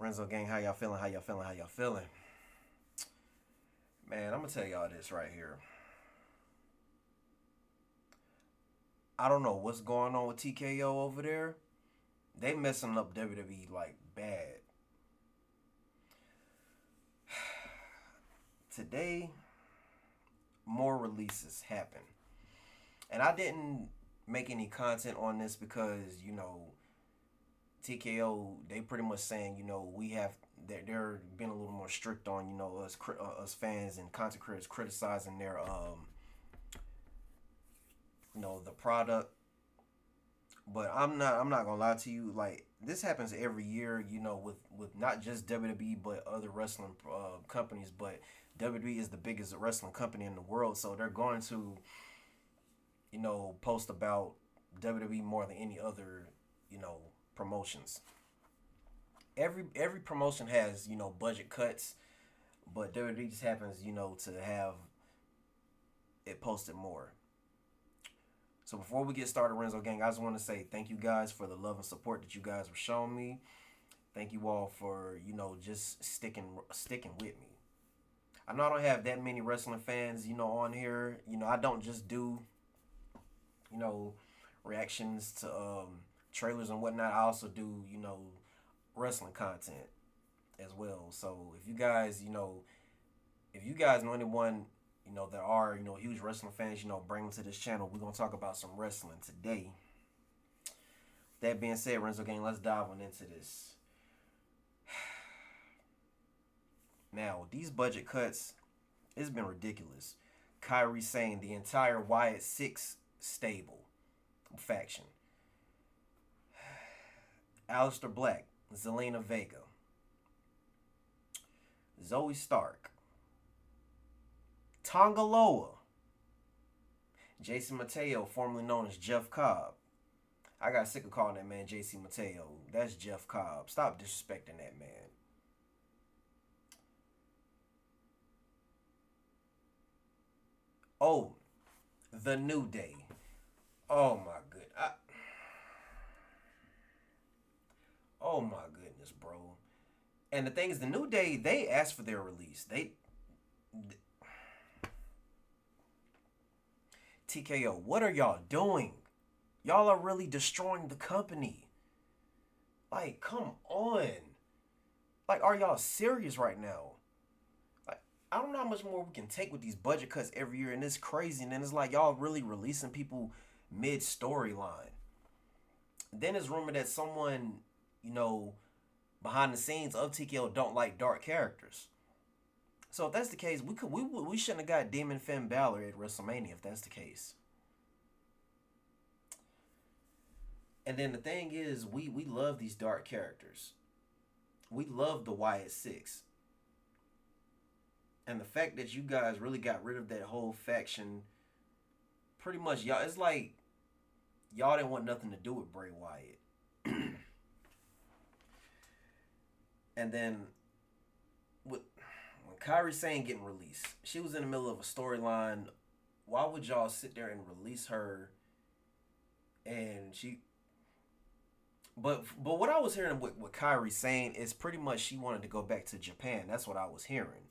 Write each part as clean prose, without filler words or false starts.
Renzo Gang, how y'all feeling? How y'all feeling? How y'all feeling? Man, I'm gonna tell y'all this right here. I don't know what's going on with TKO over there. They messing up WWE like bad. Today, more releases happen, and I didn't make any content on this because TKO they pretty much saying we have they're being a little more strict on us fans and content creators criticizing their the product. But I'm not gonna lie to you. Like this happens every year, with not just WWE but other wrestling companies. But WWE is the biggest wrestling company in the world, so they're going to post about WWE more than any other promotions. Every promotion has budget cuts, but WWE just happens to have it posted more. So before we get started, Renzo Gang, I just want to say thank you guys for the love and support that you guys were showing me. Thank you all for just sticking with me. I know I don't have that many wrestling fans on here. I don't just do you know reactions to trailers and whatnot. I also do wrestling content as well. So if you guys know anyone that are huge wrestling fans, bring them to this channel. We're gonna talk about some wrestling today. That being said, Renzo Gang, let's dive on into this. Now, these budget cuts, it's been ridiculous. Kyrie saying the entire Wyatt Six stable faction. Aleister Black, Zelina Vega, Zoe Stark, Tongaloa, Jason Mateo, formerly known as Jeff Cobb. I got sick of calling that man JC Mateo. That's Jeff Cobb. Stop disrespecting that man. Oh, the New Day. Oh my good. Oh my goodness, bro. And the thing is, the New Day they asked for their release. TKO. What are y'all doing? Y'all are really destroying the company. Like, come on. Like, are y'all serious right now? Like, I don't know how much more we can take with these budget cuts every year, and it's crazy. And then it's like y'all really releasing people mid storyline. Then it's rumored that someone, you know, behind the scenes of TKO don't like dark characters. So if that's the case, we shouldn't have got Demon Finn Balor at WrestleMania if that's the case. And then the thing is, we love these dark characters. We love the Wyatt Six. And the fact that you guys really got rid of that whole faction, pretty much y'all, it's like y'all didn't want nothing to do with Bray Wyatt. And then with when Kyrie Sane getting released, she was in the middle of a storyline. Why would y'all sit there and release her? And she, but what I was hearing with Kyrie saying is pretty much she wanted to go back to Japan. That's what I was hearing.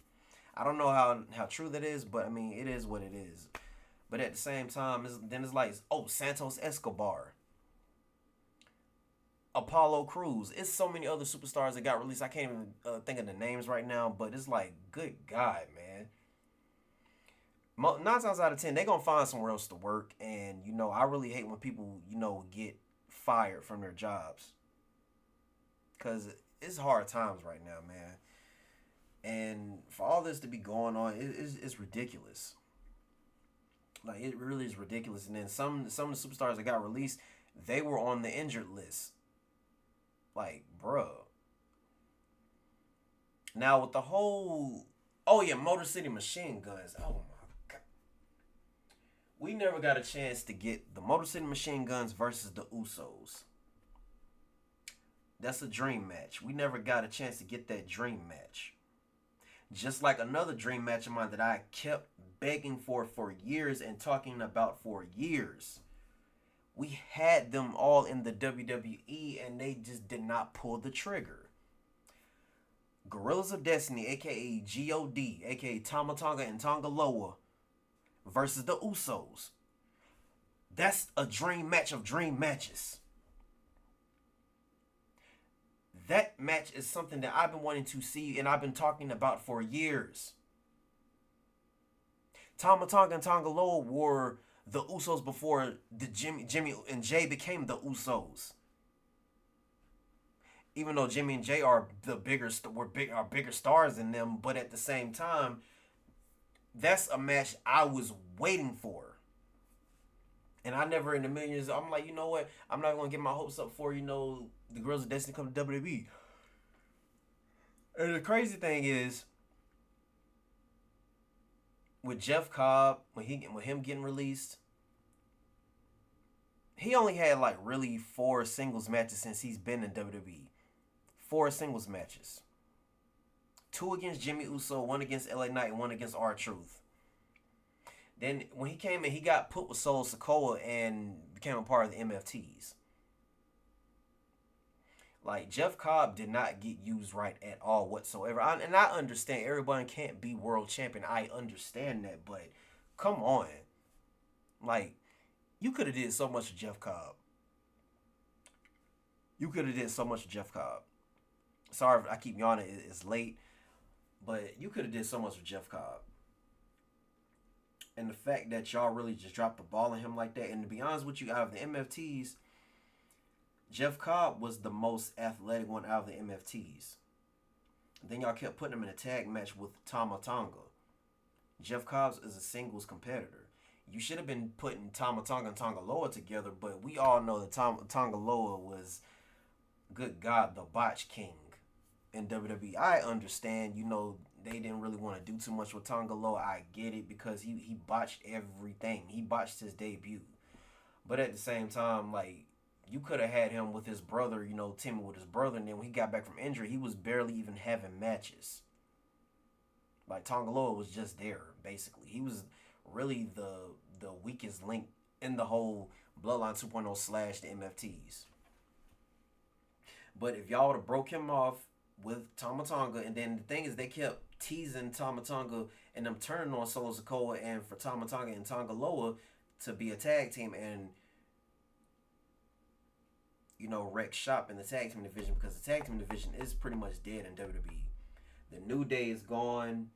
I don't know how true that is, but I mean it is what it is. But at the same time, then it's like, oh, Santos Escobar, Apollo Cruz. It's so many other superstars that got released. I can't even think of the names right now, but it's like, good God, man. 9 times out of 10, they gonna find somewhere else to work, and I really hate when people get fired from their jobs, cause it's hard times right now, man. And for all this to be going on, it's ridiculous. Like it really is ridiculous. And then some of the superstars that got released, they were on the injured list. Like, bruh. Now with the whole, oh yeah, Motor City Machine Guns. Oh my god, we never got a chance to get the Motor City Machine Guns versus the Usos. That's a dream match. We never got a chance to get that dream match. Just like another dream match of mine that I kept begging for years and talking about for years. We had them all in the WWE and they just did not pull the trigger. Gorillas of Destiny, aka God, aka Tama Tonga and Tonga Loa, versus the Usos. That's a dream match of dream matches. That match is something that I've been wanting to see and I've been talking about for years. Tama Tonga and Tonga Loa were the Usos before the Jimmy and Jay became the Usos. Even though Jimmy and Jay are the bigger stars than them, but at the same time, that's a match I was waiting for. And I never in a million years, I'm like, you know what? I'm not gonna get my hopes up for, the Girls of Destiny come to WWE. And the crazy thing is, with Jeff Cobb, with him getting released, he only had like really 4 singles matches since he's been in WWE. 4 singles matches. 2 against Jimmy Uso, 1 against LA Knight, and 1 against R-Truth. Then when he came in, he got put with Solo Sikoa and became a part of the MFTs. Like, Jeff Cobb did not get used right at all whatsoever. And I understand everybody can't be world champion. I understand that, but come on. Like, you could have did so much with Jeff Cobb. You could have did so much with Jeff Cobb. Sorry if I keep yawning. It's late. But you could have did so much with Jeff Cobb. And the fact that y'all really just dropped the ball on him like that. And to be honest with you, out of the MFTs, Jeff Cobb was the most athletic one out of the MFTs. Then y'all kept putting him in a tag match with Tama Tonga. Jeff Cobb is a singles competitor. You should have been putting Tama Tonga and Tonga Loa together, but we all know that Tonga Loa was, good God, the botch king in WWE. I understand, they didn't really want to do too much with Tonga Loa. I get it because he botched everything. He botched his debut. But at the same time, like, you could have had him with his brother, Timmy with his brother, and then when he got back from injury, he was barely even having matches. Like, Tonga Loa was just there, basically. He was really the weakest link in the whole Bloodline 2.0 / the MFTs. But if y'all would have broke him off with Tama Tonga, and then the thing is, they kept teasing Tama Tonga and them turning on Solo Sikoa and for Tama Tonga and Tonga Loa to be a tag team and wreck shop in the tag team division, because the tag team division is pretty much dead in WWE. The New Day is gone.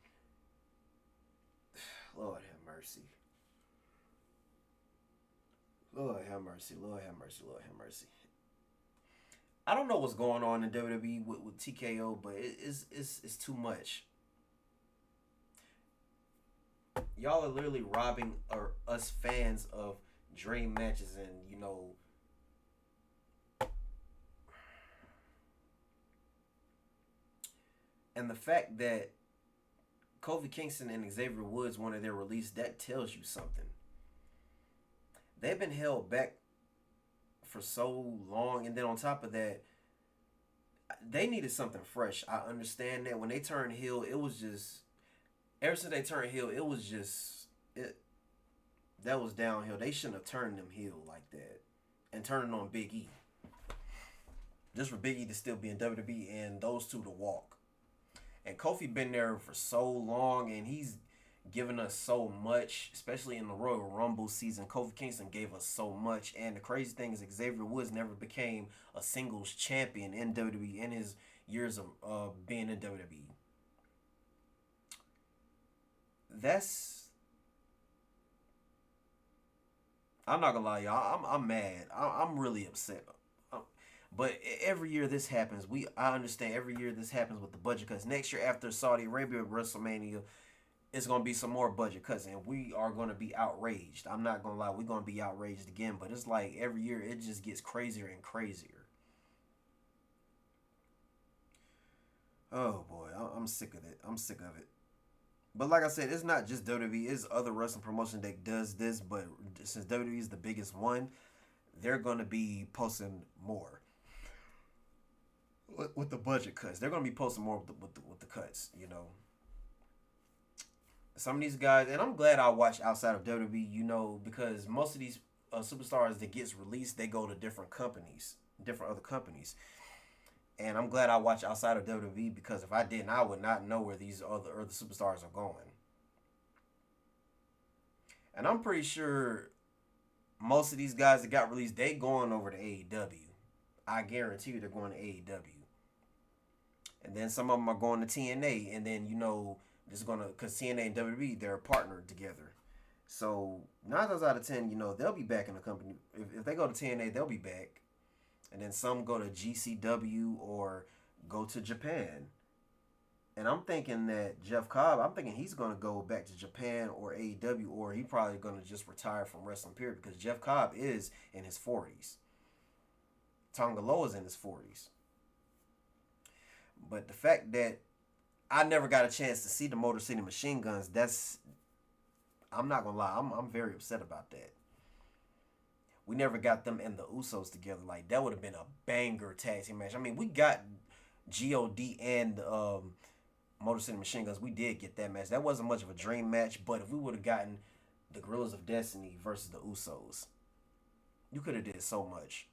Lord have mercy. Lord have mercy. Lord have mercy. Lord have mercy. I don't know what's going on in WWE with TKO, but it's too much. Y'all are literally robbing us fans of dream matches and, and the fact that Kofi Kingston and Xavier Woods wanted their release, that tells you something. They've been held back for so long, and then on top of that, they needed something fresh. I understand that when they turned heel, it was just, ever since they turned heel, it was just, that was downhill. They shouldn't have turned them heel like that and turning on Big E. Just for Big E to still be in WWE and those two to walk. And Kofi been there for so long, and he's given us so much, especially in the Royal Rumble season. Kofi Kingston gave us so much, and the crazy thing is Xavier Woods never became a singles champion in WWE in his years of being in WWE. I'm not gonna lie, y'all. I'm mad. I'm really upset. But every year this happens. I understand every year this happens with the budget cuts. Next year after Saudi Arabia WrestleMania, it's going to be some more budget cuts, and we are going to be outraged. I'm not going to lie. We're going to be outraged again, but it's like every year it just gets crazier and crazier. Oh, boy. I'm sick of it. I'm sick of it. But like I said, it's not just WWE. It's other wrestling promotion that does this, but since WWE is the biggest one, they're going to be posting more. With the budget cuts. They're going to be posting more with the cuts, Some of these guys, and I'm glad I watch outside of WWE, because most of these superstars that gets released, they go to different companies, different other companies. And I'm glad I watch outside of WWE because if I didn't, I would not know where these other superstars are going. And I'm pretty sure most of these guys that got released, they going over to AEW. I guarantee you they're going to AEW. And then some of them are going to TNA. And then, just going to, because TNA and WWE, they're partnered together. So 9 times out of 10, they'll be back in the company. If they go to TNA, they'll be back. And then some go to GCW or go to Japan. And I'm thinking that Jeff Cobb, I'm thinking he's going to go back to Japan or AEW, or he probably going to just retire from wrestling, period, because Jeff Cobb is in his 40s. Tonga Loa is in his 40s. But the fact that I never got a chance to see the Motor City Machine Guns, I'm not going to lie, I'm very upset about that. We never got them and the Usos together. Like, that would have been a banger tag team match. I mean, we got God and Motor City Machine Guns. We did get that match. That wasn't much of a dream match, but if we would have gotten the Guerrillas of Destiny versus the Usos, you could have did so much.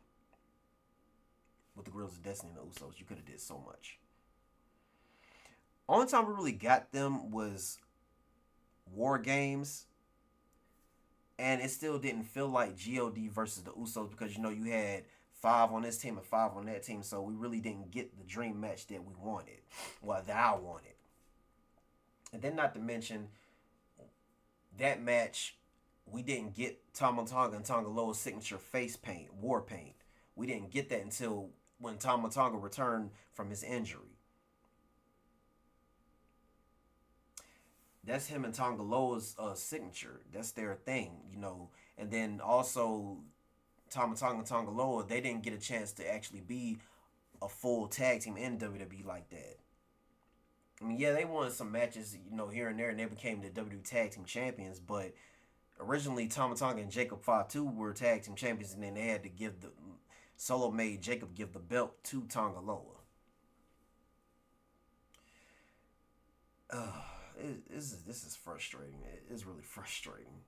With the Guerrillas of Destiny and the Usos, you could have did so much. Only time we really got them was War Games, and it still didn't feel like God versus the Usos because, you had 5 on this team and 5 on that team, so we really didn't get the dream match that we wanted. Well, that I wanted. And then not to mention, that match, we didn't get Tama Tonga and Tonga Loa's signature face paint, war paint. We didn't get that until when Tama Tonga returned from his injury. That's him and Tonga Loa's signature. That's their thing, And then also, Tama Tonga and Tonga Loa, they didn't get a chance to actually be a full tag team in WWE like that. I mean, yeah, they won some matches, here and there, and they became the WWE Tag Team Champions, but originally Tama Tonga and Jacob Fatu were tag team champions, and then they had to give Solo made Jacob give the belt to Tonga Loa. This is frustrating. It's really frustrating.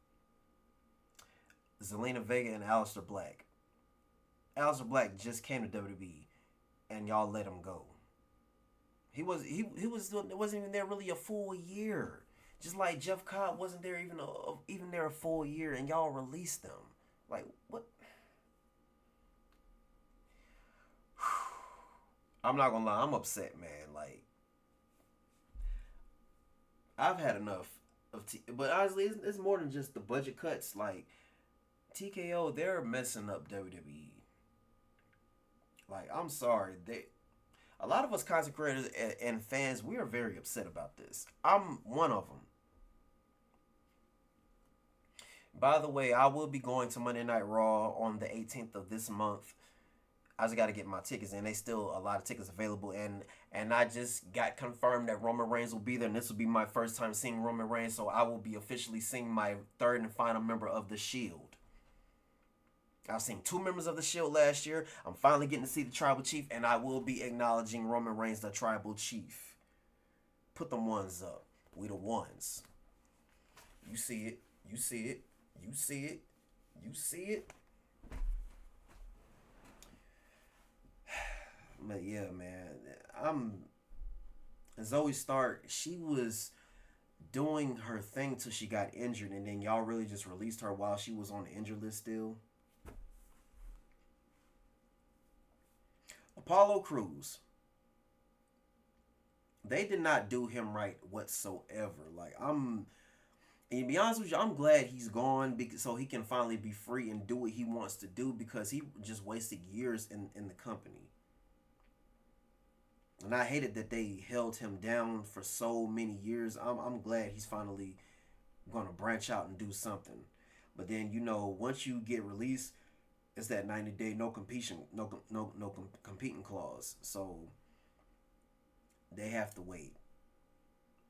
Zelina Vega and Aleister Black. Aleister Black just came to WWE, and y'all let him go. He wasn't even there really a full year. Just like Jeff Cobb wasn't there even there a full year, and y'all released them. Like, what? I'm not gonna lie, I'm upset, man. Like, I've had enough but honestly, it's more than just the budget cuts. Like, TKO, they're messing up WWE. Like, I'm sorry, a lot of us content creators and fans, we are very upset about this. I'm one of them. By the way, I will be going to Monday Night Raw on the 18th of this month. I just got to get my tickets, and there's still a lot of tickets available. And I just got confirmed that Roman Reigns will be there, and this will be my first time seeing Roman Reigns, so I will be officially seeing my third and final member of the Shield. I've seen 2 members of the Shield last year. I'm finally getting to see the Tribal Chief, and I will be acknowledging Roman Reigns, the Tribal Chief. Put them ones up. We the ones. You see it. You see it. You see it. You see it. But yeah, man. Zoe Stark, she was doing her thing till she got injured, and then y'all really just released her while she was on the injured list still. Apollo Crews. They did not do him right whatsoever. Like, and to be honest with you, I'm glad he's gone so he can finally be free and do what he wants to do, because he just wasted years in the company. And I hated that they held him down for so many years. I'm glad he's finally going to branch out and do something. But then, once you get released, it's that 90-day no competing clause. So they have to wait.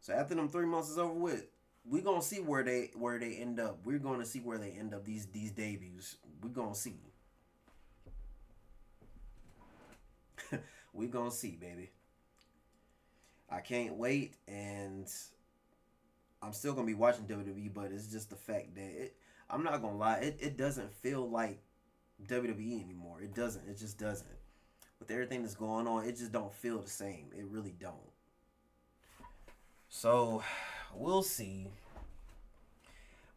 So after them 3 months is over with, we're gonna see where they end up. We're gonna see where they end up, these debuts. We're gonna see. We're gonna see, baby. I can't wait, and I'm still gonna be watching WWE, but it's just the fact that I'm not gonna lie, it doesn't feel like WWE anymore. It doesn't. It just doesn't. with everything that's going on, it just don't feel the same. It really don't. So we'll see.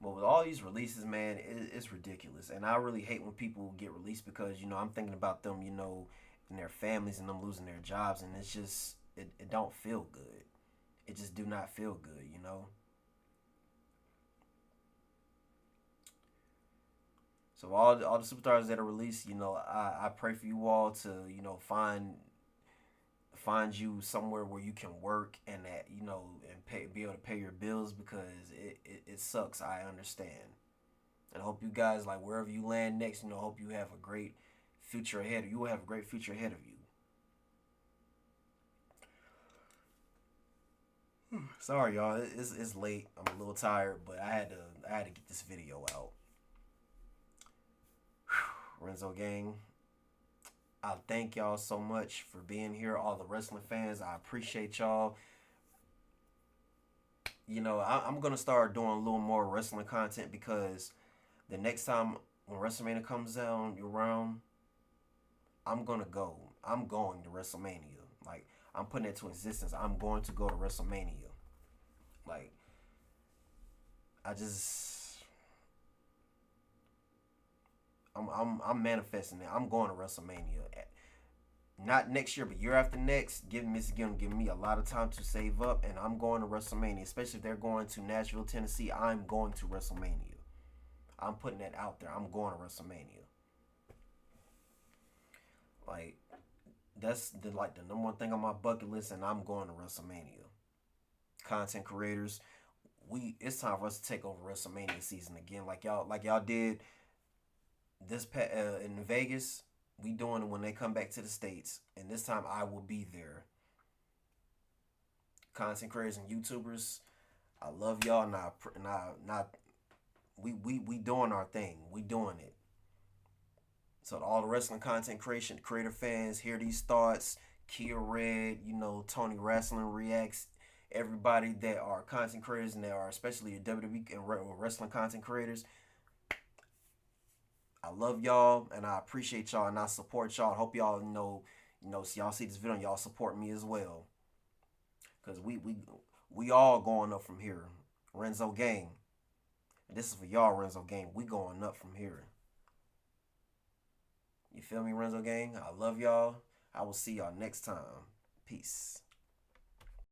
But with all these releases, man, it's ridiculous. And I really hate when people get released because, I'm thinking about them, and their families and them losing their jobs. And it's just, it don't feel good. It just do not feel good. So all the superstars that are released, I pray for you all to, find you somewhere where you can work and that, and be able to pay your bills because it sucks. I understand. And I hope you guys, like, wherever you land next, hope you have a great future ahead. You will have a great future ahead of you. Sorry, y'all. It's late. I'm a little tired, but I had to get this video out. Renzo Gang, I thank y'all so much for being here. All the wrestling fans, I appreciate y'all. I'm gonna start doing a little more wrestling content because the next time when WrestleMania comes down around, I'm gonna go. I'm going to WrestleMania. Like, I'm putting it to existence. I'm going to go to WrestleMania. Like, I just I'm manifesting it. I'm going to WrestleMania. Not next year, but year after next. Giving me a lot of time to save up, and I'm going to WrestleMania. Especially if they're going to Nashville, Tennessee. I'm going to WrestleMania. I'm putting that out there. I'm going to WrestleMania. Like, that's the number one thing on my bucket list, and I'm going to WrestleMania. Content creators, it's time for us to take over WrestleMania season again, like y'all did in Vegas. We doing it when they come back to the states, and this time I will be there. Content creators and YouTubers, I love y'all, not we doing our thing. We doing it. So all the wrestling content creator fans, hear these thoughts. Kia Red, Tony Wrestling Reacts, everybody that are content creators and that are especially WWE and wrestling content creators. I love y'all and I appreciate y'all and I support y'all. I hope y'all so y'all see this video and y'all support me as well. Cause we all going up from here. Renzo Gang. This is for y'all, Renzo Gang. We going up from here. You feel me, Renzo Gang? I love y'all. I will see y'all next time. Peace.